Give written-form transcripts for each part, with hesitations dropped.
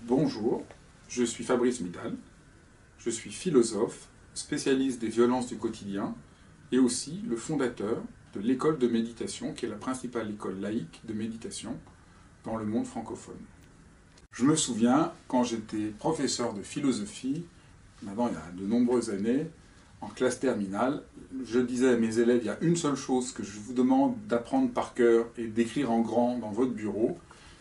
Bonjour, je suis Fabrice Midal, je suis philosophe, spécialiste des violences du quotidien et aussi le fondateur de l'école de méditation qui est la principale école laïque de méditation dans le monde francophone. Je me souviens, quand j'étais professeur de philosophie, maintenant il y a de nombreuses années, en classe terminale, je disais à mes élèves, il y a une seule chose que je vous demande d'apprendre par cœur et d'écrire en grand dans votre bureau,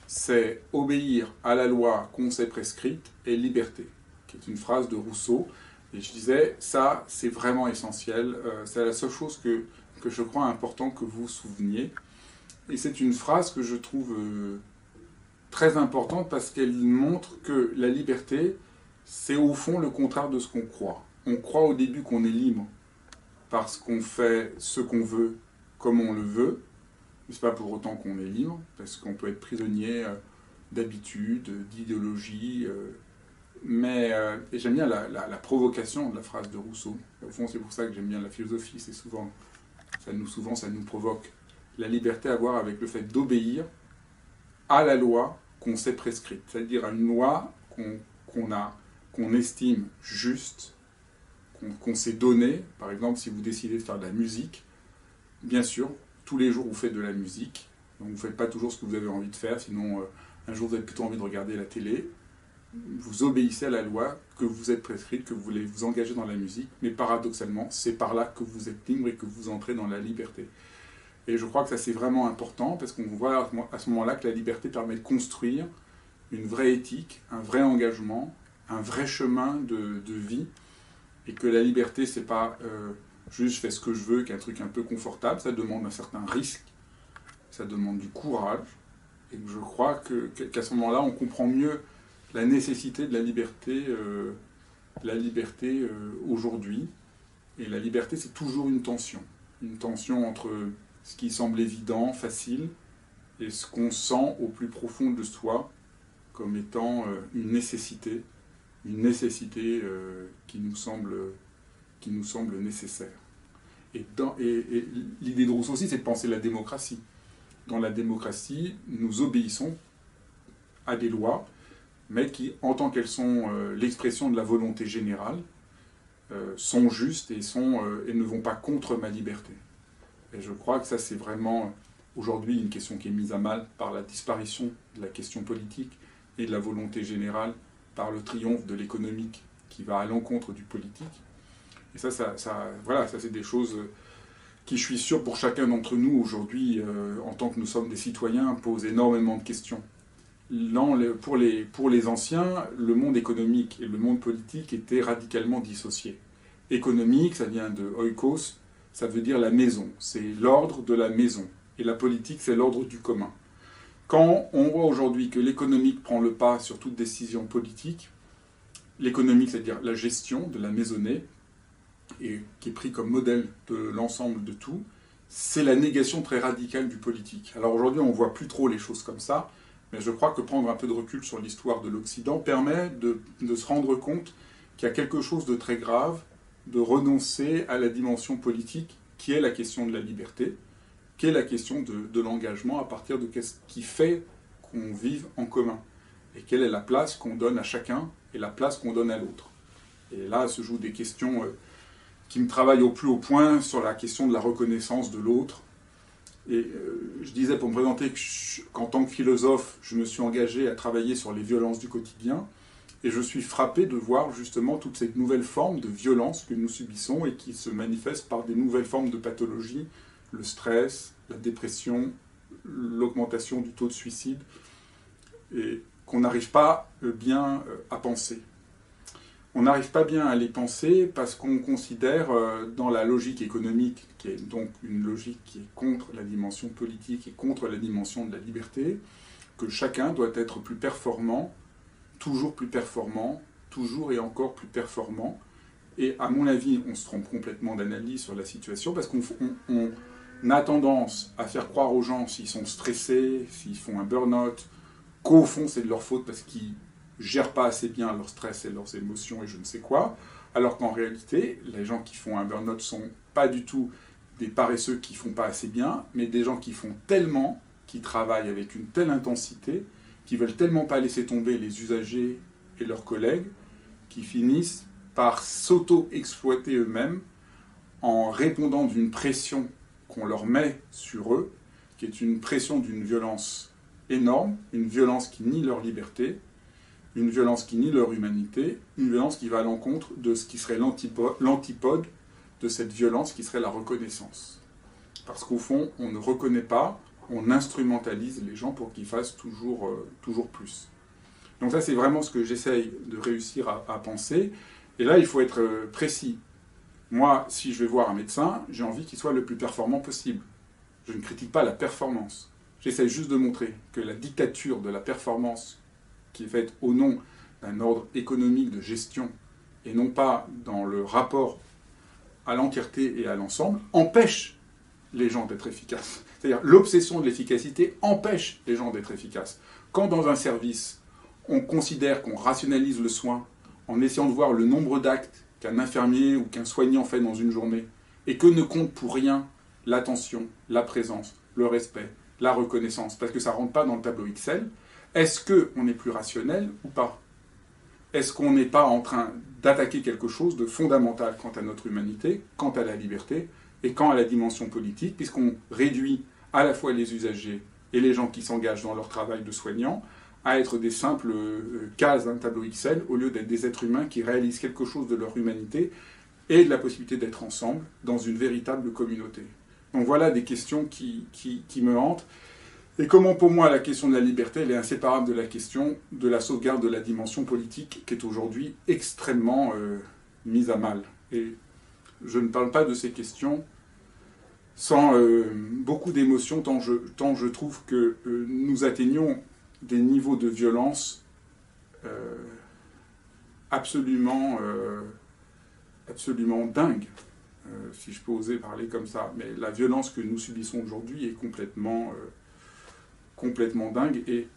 c'est obéir à la loi qu'on s'est prescrite et liberté, qui est une phrase de Rousseau. Et je disais, ça c'est vraiment essentiel, c'est la seule chose que je crois important que vous vous souveniez. Et c'est une phrase que je trouve très importante parce qu'elle montre que la liberté, c'est au fond le contraire de ce qu'on croit. On croit au début qu'on est libre parce qu'on fait ce qu'on veut comme on le veut, mais ce n'est pas pour autant qu'on est libre, parce qu'on peut être prisonnier d'habitude, d'idéologie. Et j'aime bien la provocation de la phrase de Rousseau. Au fond, c'est pour ça que j'aime bien la philosophie. C'est souvent, ça nous provoque. La liberté à voir avec le fait d'obéir à la loi qu'on s'est prescrite, c'est-à-dire à une loi qu'on estime juste, qu'on s'est donnée. Par exemple, si vous décidez de faire de la musique, bien sûr, tous les jours vous faites de la musique, donc vous ne faites pas toujours ce que vous avez envie de faire, sinon un jour vous avez plutôt envie de regarder la télé. Vous obéissez à la loi que vous êtes prescrite, que vous voulez vous engager dans la musique, mais paradoxalement, c'est par là que vous êtes libre et que vous entrez dans la liberté. Et je crois que ça c'est vraiment important, parce qu'on voit à ce moment-là que la liberté permet de construire une vraie éthique, un vrai engagement, un vrai chemin de vie, et que la liberté, c'est pas juste je fais ce que je veux, qu'un truc un peu confortable, ça demande un certain risque, ça demande du courage, et je crois qu'à ce moment-là, on comprend mieux la nécessité de la liberté aujourd'hui. Et la liberté, c'est toujours une tension entre ce qui semble évident, facile, et ce qu'on sent au plus profond de soi comme étant une nécessité qui nous semble nécessaire. Et l'idée de Rousseau aussi, c'est de penser la démocratie. Dans la démocratie, nous obéissons à des lois, mais qui, en tant qu'elles sont l'expression de la volonté générale, sont justes et ne vont pas contre ma liberté. Et je crois que ça, c'est vraiment aujourd'hui une question qui est mise à mal par la disparition de la question politique et de la volonté générale, par le triomphe de l'économique qui va à l'encontre du politique. Et ça c'est des choses qui, je suis sûr, pour chacun d'entre nous aujourd'hui, en tant que nous sommes des citoyens, posent énormément de questions. Pour les anciens, le monde économique et le monde politique étaient radicalement dissociés. Économique, ça vient de oikos, ça veut dire la maison, c'est l'ordre de la maison. Et la politique, c'est l'ordre du commun. Quand on voit aujourd'hui que l'économique prend le pas sur toute décision politique, l'économique, c'est-à-dire la gestion de la maisonnée, et qui est pris comme modèle de l'ensemble de tout, c'est la négation très radicale du politique. Alors aujourd'hui, on ne voit plus trop les choses comme ça, mais je crois que prendre un peu de recul sur l'histoire de l'Occident permet de se rendre compte qu'il y a quelque chose de très grave de renoncer à la dimension politique, qui est la question de la liberté, qui est la question de l'engagement à partir de ce qui fait qu'on vive en commun, et quelle est la place qu'on donne à chacun et la place qu'on donne à l'autre. Et là se jouent des questions qui me travaillent au plus haut point sur la question de la reconnaissance de l'autre. Et je disais pour me présenter qu'en tant que philosophe, je me suis engagé à travailler sur les violences du quotidien, et je suis frappé de voir justement toutes ces nouvelles formes de violence que nous subissons et qui se manifestent par des nouvelles formes de pathologie, le stress, la dépression, l'augmentation du taux de suicide, et qu'on n'arrive pas bien à penser. On n'arrive pas bien à les penser parce qu'on considère dans la logique économique, qui est donc une logique qui est contre la dimension politique et contre la dimension de la liberté, que chacun doit être plus performant, toujours et encore plus performant. Et à mon avis, on se trompe complètement d'analyse sur la situation parce qu'on a tendance à faire croire aux gens, s'ils sont stressés, s'ils font un burn-out, qu'au fond c'est de leur faute parce qu'ils gèrent pas assez bien leur stress et leurs émotions et je ne sais quoi, alors qu'en réalité, les gens qui font un burn-out sont pas du tout des paresseux qui font pas assez bien, mais des gens qui font tellement, qui travaillent avec une telle intensité, qui veulent tellement pas laisser tomber les usagers et leurs collègues, qui finissent par s'auto-exploiter eux-mêmes en répondant d'une pression qu'on leur met sur eux, qui est une pression d'une violence énorme, une violence qui nie leur liberté, une violence qui nie leur humanité, une violence qui va à l'encontre de ce qui serait l'antipode de cette violence qui serait la reconnaissance. Parce qu'au fond, on ne reconnaît pas, on instrumentalise les gens pour qu'ils fassent toujours plus. Donc ça, c'est vraiment ce que j'essaye de réussir à penser. Et là, il faut être précis. Moi, si je vais voir un médecin, j'ai envie qu'il soit le plus performant possible. Je ne critique pas la performance. J'essaie juste de montrer que la dictature de la performance, qui est faite au nom d'un ordre économique de gestion, et non pas dans le rapport à l'entièreté et à l'ensemble, empêche les gens d'être efficaces. C'est-à-dire l'obsession de l'efficacité empêche les gens d'être efficaces. Quand dans un service, on considère qu'on rationalise le soin en essayant de voir le nombre d'actes qu'un infirmier ou qu'un soignant fait dans une journée, et que ne compte pour rien l'attention, la présence, le respect, la reconnaissance, parce que ça ne rentre pas dans le tableau Excel, est-ce qu'on est plus rationnel ou pas? Est-ce qu'on n'est pas en train d'attaquer quelque chose de fondamental quant à notre humanité, quant à la liberté, et quant à la dimension politique, puisqu'on réduit à la fois les usagers et les gens qui s'engagent dans leur travail de soignants à être des simples cases d'un tableau Excel, au lieu d'être des êtres humains qui réalisent quelque chose de leur humanité et de la possibilité d'être ensemble dans une véritable communauté. Donc voilà des questions qui me hantent. Et comment pour moi la question de la liberté, elle est inséparable de la question de la sauvegarde de la dimension politique qui est aujourd'hui extrêmement mise à mal. Et je ne parle pas de ces questions sans beaucoup d'émotion, tant je trouve que nous atteignons des niveaux de violence absolument dingues, si je peux oser parler comme ça. Mais la violence que nous subissons aujourd'hui est complètement dingue, et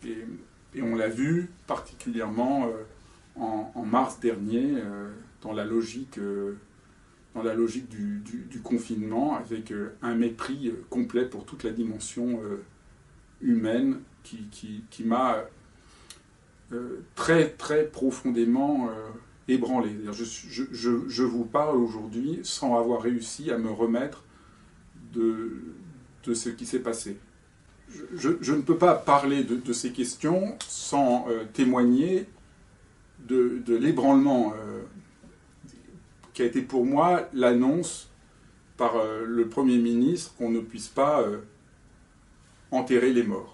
on l'a vu particulièrement en mars dernier dans la logique du confinement, avec un mépris complet pour toute la dimension humaine qui m'a très très profondément ébranlé. Je vous parle aujourd'hui sans avoir réussi à me remettre de ce qui s'est passé. Je ne peux pas parler de ces questions sans témoigner de l'ébranlement qui a été pour moi l'annonce par le Premier ministre qu'on ne puisse pas enterrer les morts.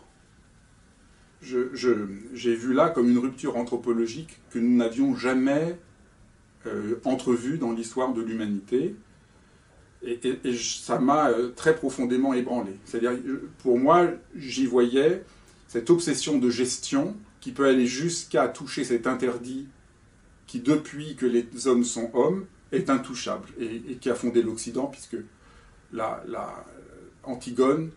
J'ai vu là comme une rupture anthropologique que nous n'avions jamais entrevue dans l'histoire de l'humanité. Et ça m'a très profondément ébranlé. C'est-à-dire, pour moi, j'y voyais cette obsession de gestion qui peut aller jusqu'à toucher cet interdit qui, depuis que les hommes sont hommes, est intouchable et qui a fondé l'Occident, puisque Antigone,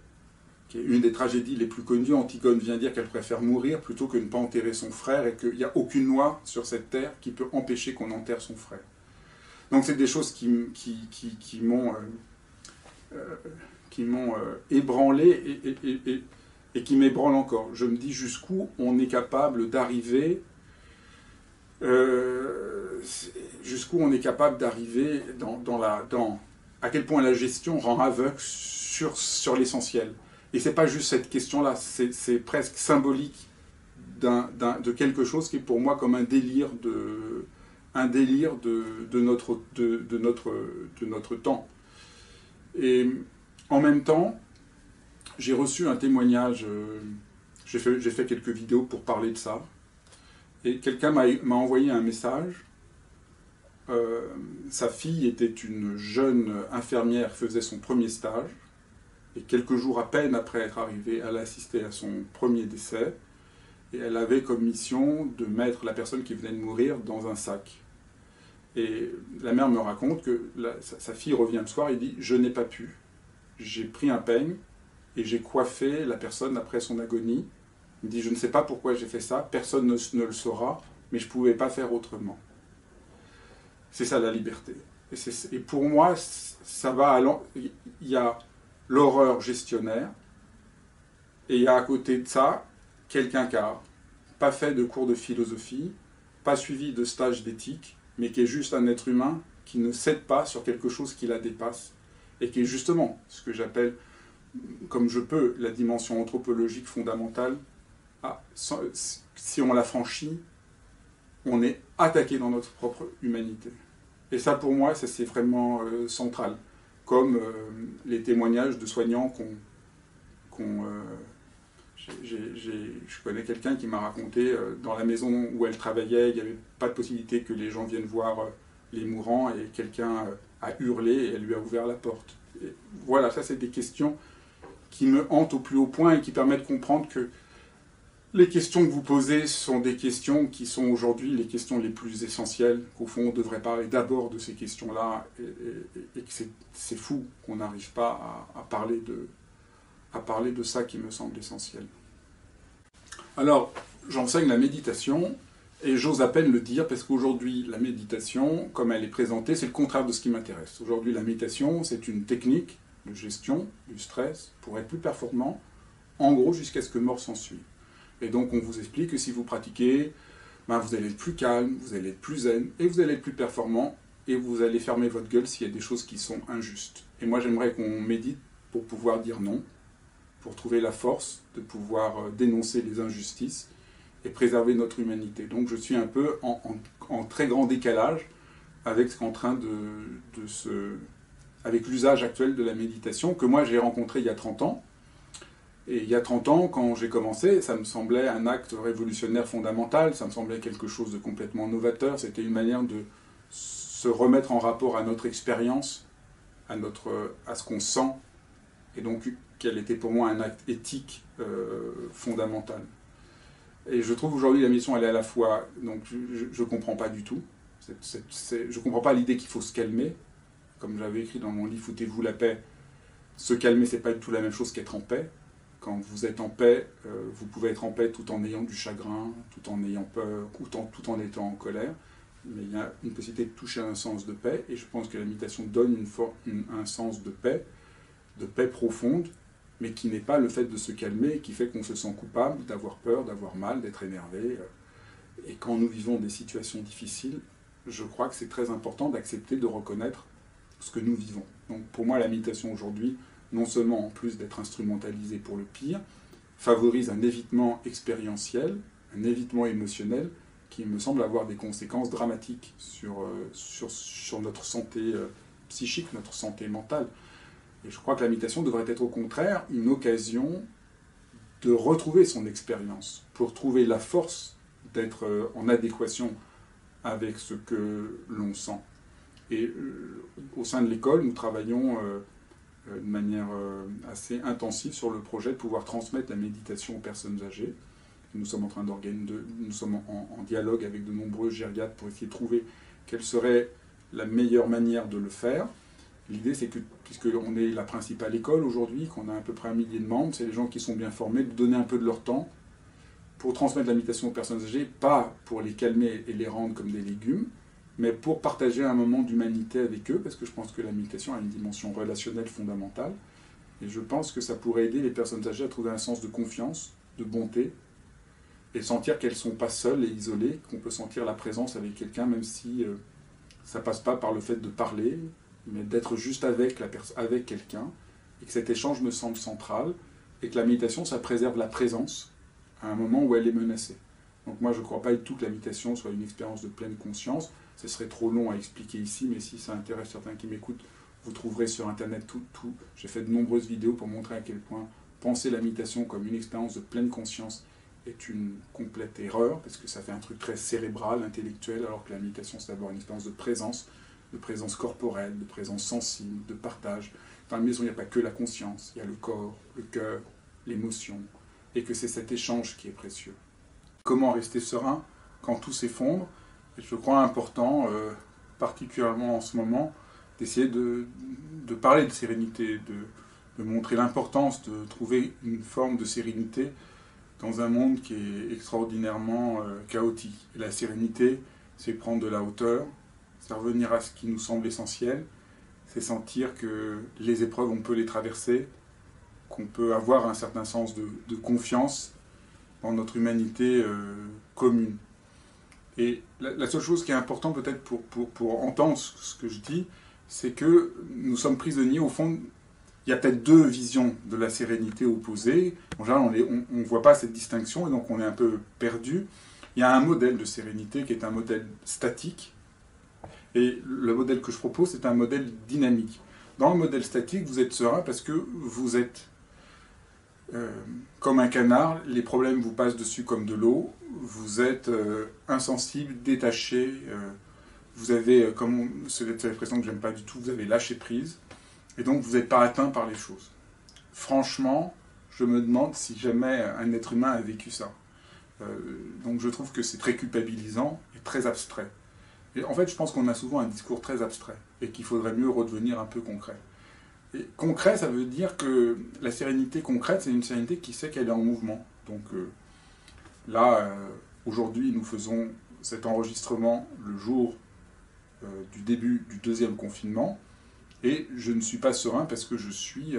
qui est une des tragédies les plus connues, Antigone vient dire qu'elle préfère mourir plutôt que de ne pas enterrer son frère, et qu'il n'y a aucune loi sur cette terre qui peut empêcher qu'on enterre son frère. Donc c'est des choses qui m'ont ébranlé et qui m'ébranlent encore. Je me dis jusqu'où on est capable d'arriver, à quel point la gestion rend aveugle sur l'essentiel. Et c'est pas juste cette question-là, c'est presque symbolique de quelque chose qui est pour moi comme un délire de notre temps. Et en même temps, j'ai reçu un témoignage, j'ai fait quelques vidéos pour parler de ça, et quelqu'un m'a envoyé un message. Sa fille était une jeune infirmière, faisait son premier stage, et quelques jours à peine après être arrivée, elle assistait à son premier décès, et elle avait comme mission de mettre la personne qui venait de mourir dans un sac. Et la mère me raconte que sa fille revient le soir et dit « Je n'ai pas pu. J'ai pris un peigne et j'ai coiffé la personne après son agonie. » Il me dit « Je ne sais pas pourquoi j'ai fait ça, personne ne le saura, mais je ne pouvais pas faire autrement. » C'est ça la liberté. Et pour moi, ça va il y a l'horreur gestionnaire, et il y a à côté de ça quelqu'un qui a pas fait de cours de philosophie, pas suivi de stage d'éthique, mais qui est juste un être humain qui ne cède pas sur quelque chose qui la dépasse, et qui est justement ce que j'appelle, comme je peux, la dimension anthropologique fondamentale. Si on la franchit, on est attaqué dans notre propre humanité. Et ça, pour moi, ça c'est vraiment central. Comme les témoignages de soignants je connais quelqu'un qui m'a raconté, dans la maison où elle travaillait, il n'y avait pas de possibilité que les gens viennent voir les mourants, et quelqu'un a hurlé et elle lui a ouvert la porte. Et voilà, ça c'est des questions qui me hantent au plus haut point et qui permettent de comprendre que les questions que vous posez sont des questions qui sont aujourd'hui les questions les plus essentielles, qu'au fond on devrait parler d'abord de ces questions-là, et que c'est fou qu'on n'arrive pas à parler de ça qui me semble essentiel. Alors, j'enseigne la méditation, et j'ose à peine le dire, parce qu'aujourd'hui, la méditation, comme elle est présentée, c'est le contraire de ce qui m'intéresse. Aujourd'hui, la méditation, c'est une technique de gestion du stress pour être plus performant, en gros, jusqu'à ce que mort s'ensuive. Et donc, on vous explique que si vous pratiquez, vous allez être plus calme, vous allez être plus zen, et vous allez être plus performant, et vous allez fermer votre gueule s'il y a des choses qui sont injustes. Et moi, j'aimerais qu'on médite pour pouvoir dire non, pour trouver la force de pouvoir dénoncer les injustices et préserver notre humanité. Donc je suis un peu en très grand décalage avec ce qu'en train avec l'usage actuel de la méditation, que moi j'ai rencontré il y a 30 ans. Et il y a 30 ans, quand j'ai commencé, ça me semblait un acte révolutionnaire fondamental, ça me semblait quelque chose de complètement novateur, c'était une manière de se remettre en rapport à notre expérience, à ce qu'on sent, et donc qu'elle était pour moi un acte éthique fondamental. Et je trouve aujourd'hui la mission, elle est à la fois, donc je ne comprends pas du tout, je ne comprends pas l'idée qu'il faut se calmer, comme j'avais écrit dans mon livre « Foutez-vous la paix », se calmer, c'est pas du tout la même chose qu'être en paix. Quand vous êtes en paix, vous pouvez être en paix tout en ayant du chagrin, tout en ayant peur, tout en étant en colère. Mais il y a une possibilité de toucher à un sens de paix, et je pense que la méditation donne un sens de paix profonde, mais qui n'est pas le fait de se calmer, qui fait qu'on se sent coupable d'avoir peur, d'avoir mal, d'être énervé. Et quand nous vivons des situations difficiles, je crois que c'est très important d'accepter de reconnaître ce que nous vivons. Donc pour moi, la méditation aujourd'hui, non seulement en plus d'être instrumentalisée pour le pire, favorise un évitement expérientiel, un évitement émotionnel, qui me semble avoir des conséquences dramatiques sur notre santé psychique, notre santé mentale. Et je crois que la méditation devrait être au contraire une occasion de retrouver son expérience, pour trouver la force d'être en adéquation avec ce que l'on sent. Et au sein de l'école, nous travaillons de manière assez intensive sur le projet de pouvoir transmettre la méditation aux personnes âgées. Nous sommes en dialogue avec de nombreux gériatres pour essayer de trouver quelle serait la meilleure manière de le faire. L'idée, c'est que, puisqu'on est la principale école aujourd'hui, qu'on a à peu près 1 millier de membres, c'est les gens qui sont bien formés, de donner un peu de leur temps pour transmettre la méditation aux personnes âgées, pas pour les calmer et les rendre comme des légumes, mais pour partager un moment d'humanité avec eux, parce que je pense que la méditation a une dimension relationnelle fondamentale, et je pense que ça pourrait aider les personnes âgées à trouver un sens de confiance, de bonté, et sentir qu'elles ne sont pas seules et isolées, qu'on peut sentir la présence avec quelqu'un, même si ça ne passe pas par le fait de parler, mais d'être juste avec quelqu'un, et que cet échange me semble central, et que la méditation, ça préserve la présence à un moment où elle est menacée. Donc moi, je ne crois pas du tout que la méditation soit une expérience de pleine conscience. Ce serait trop long à expliquer ici, mais si ça intéresse certains qui m'écoutent, vous trouverez sur Internet tout. J'ai fait de nombreuses vidéos pour montrer à quel point penser la méditation comme une expérience de pleine conscience est une complète erreur, parce que ça fait un truc très cérébral, intellectuel, alors que la méditation, c'est d'abord une expérience de présence corporelle, de présence sensible, de partage. Dans la maison, il n'y a pas que la conscience, il y a le corps, le cœur, l'émotion, et que c'est cet échange qui est précieux. Comment rester serein quand tout s'effondre? Et je crois important, particulièrement en ce moment, d'essayer de parler de sérénité, de montrer l'importance de trouver une forme de sérénité dans un monde qui est extraordinairement chaotique. Et la sérénité, c'est prendre de la hauteur, c'est revenir à ce qui nous semble essentiel, c'est sentir que les épreuves, on peut les traverser, qu'on peut avoir un certain sens de confiance, dans notre humanité commune. Et la seule chose qui est importante peut-être pour entendre ce que je dis, c'est que nous sommes prisonniers, au fond, il y a peut-être deux visions de la sérénité opposées. En général, on ne voit pas cette distinction et donc on est un peu perdu. Il y a un modèle de sérénité qui est un modèle statique. Et le modèle que je propose, c'est un modèle dynamique. Dans le modèle statique, vous êtes serein parce que vous êtes comme un canard, les problèmes vous passent dessus comme de l'eau, vous êtes insensible, détaché, vous avez, c'est l'expression que j'aime pas du tout, vous avez lâché prise, et donc vous n'êtes pas atteint par les choses. Franchement, je me demande si jamais un être humain a vécu ça. Donc je trouve que c'est très culpabilisant et très abstrait. Et en fait, je pense qu'on a souvent un discours très abstrait, et qu'il faudrait mieux redevenir un peu concret. Et concret, ça veut dire que la sérénité concrète, c'est une sérénité qui sait qu'elle est en mouvement. Donc là, aujourd'hui, nous faisons cet enregistrement le jour du début du deuxième confinement, et je ne suis pas serein parce que je suis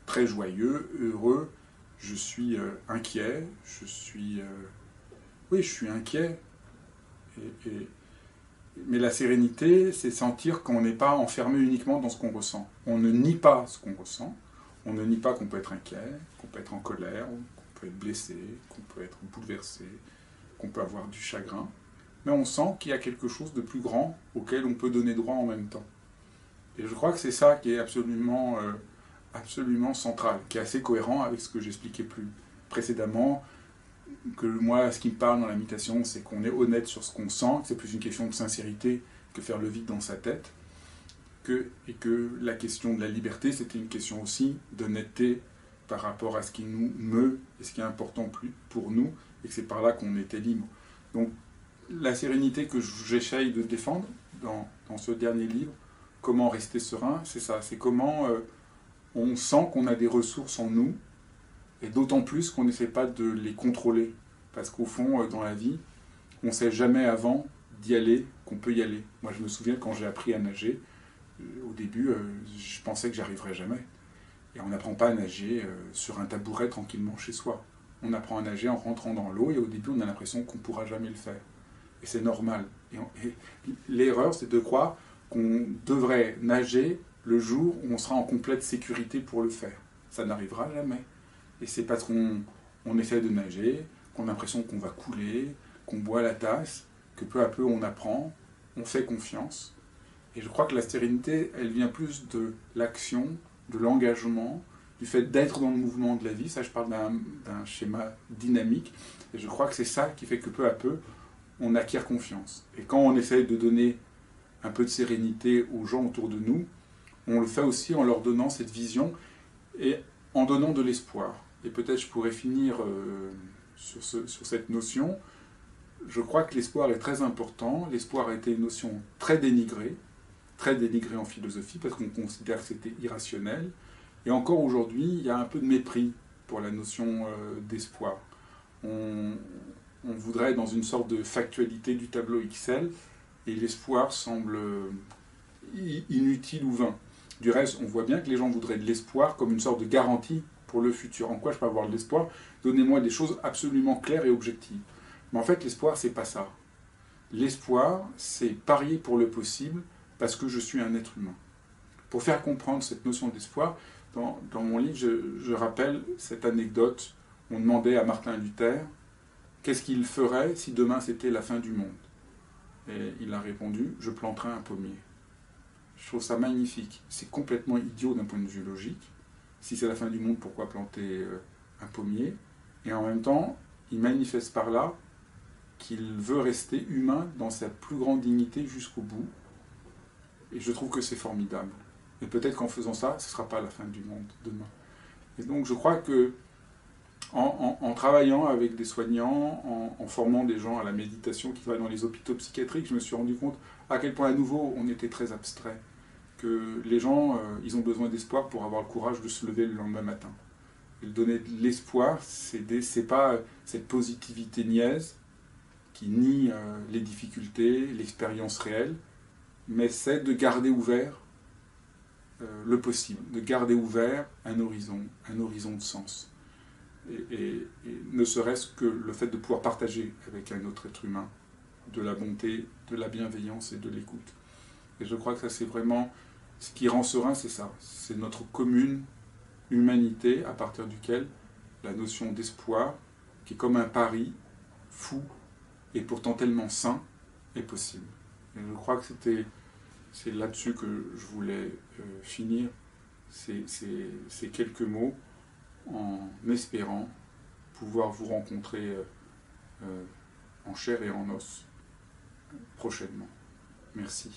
très joyeux, heureux, je suis inquiet, oui, je suis inquiet. Mais la sérénité, c'est sentir qu'on n'est pas enfermé uniquement dans ce qu'on ressent. On ne nie pas ce qu'on ressent. On ne nie pas qu'on peut être inquiet, qu'on peut être en colère, qu'on peut être blessé, qu'on peut être bouleversé, qu'on peut avoir du chagrin. Mais on sent qu'il y a quelque chose de plus grand auquel on peut donner droit en même temps. Et je crois que c'est ça qui est absolument central, qui est assez cohérent avec ce que j'expliquais plus précédemment. Que moi, ce qui me parle dans la méditation, c'est qu'on est honnête sur ce qu'on sent, que c'est plus une question de sincérité que faire le vide dans sa tête, et que la question de la liberté, c'était une question aussi d'honnêteté par rapport à ce qui nous meut et ce qui est important pour nous, et que c'est par là qu'on était libre. Donc, la sérénité que j'essaye de défendre dans ce dernier livre, Comment rester serein, c'est ça, c'est comment on sent qu'on a des ressources en nous, et d'autant plus qu'on n'essaie pas de les contrôler. Parce qu'au fond, dans la vie, on ne sait jamais avant d'y aller qu'on peut y aller. Moi, je me souviens quand j'ai appris à nager, au début, je pensais que j'y arriverais jamais. Et on n'apprend pas à nager sur un tabouret tranquillement chez soi. On apprend à nager en rentrant dans l'eau, et au début, on a l'impression qu'on ne pourra jamais le faire. Et c'est normal. Et l'erreur, c'est de croire qu'on devrait nager le jour où on sera en complète sécurité pour le faire. Ça n'arrivera jamais. Et c'est parce qu'on essaie de nager, qu'on a l'impression qu'on va couler, qu'on boit la tasse, que peu à peu on apprend, on fait confiance. Et je crois que la sérénité, elle vient plus de l'action, de l'engagement, du fait d'être dans le mouvement de la vie. Ça, je parle d'un schéma dynamique. Et je crois que c'est ça qui fait que peu à peu, on acquiert confiance. Et quand on essaie de donner un peu de sérénité aux gens autour de nous, on le fait aussi en leur donnant cette vision et en donnant de l'espoir. Et peut-être je pourrais finir sur cette notion. Je crois que l'espoir est très important. L'espoir a été une notion très dénigrée en philosophie, parce qu'on considère que c'était irrationnel. Et encore aujourd'hui, il y a un peu de mépris pour la notion d'espoir. On voudrait être dans une sorte de factualité du tableau Excel, et l'espoir semble inutile ou vain. Du reste, on voit bien que les gens voudraient de l'espoir comme une sorte de garantie pour le futur. En quoi je peux avoir de l'espoir? Donnez-moi des choses absolument claires et objectives. Mais en fait, l'espoir, c'est pas ça. L'espoir, c'est parier pour le possible parce que je suis un être humain. Pour faire comprendre cette notion d'espoir, dans mon livre, je rappelle cette anecdote. On demandait à Martin Luther qu'est-ce qu'il ferait si demain c'était la fin du monde. Et il a répondu, je planterai un pommier. Je trouve ça magnifique. C'est complètement idiot d'un point de vue logique. Si c'est la fin du monde, pourquoi planter un pommier? Et en même temps, il manifeste par là qu'il veut rester humain dans sa plus grande dignité jusqu'au bout. Et je trouve que c'est formidable. Et peut-être qu'en faisant ça, ce ne sera pas la fin du monde demain. Et donc je crois que en travaillant avec des soignants, en formant des gens à la méditation qui travaillent dans les hôpitaux psychiatriques, je me suis rendu compte à quel point à nouveau on était très abstrait. Que les gens, ils ont besoin d'espoir pour avoir le courage de se lever le lendemain matin. Et donner de l'espoir, c'est pas cette positivité niaise qui nie les difficultés, l'expérience réelle, mais c'est de garder ouvert le possible, de garder ouvert un horizon de sens. et ne serait-ce que le fait de pouvoir partager avec un autre être humain de la bonté, de la bienveillance et de l'écoute. Et je crois que ça, c'est vraiment ce qui rend serein, c'est ça. C'est notre commune humanité à partir duquel la notion d'espoir, qui est comme un pari fou et pourtant tellement sain, est possible. Et je crois que c'est là-dessus que je voulais finir ces quelques mots, en espérant pouvoir vous rencontrer en chair et en os prochainement. Merci.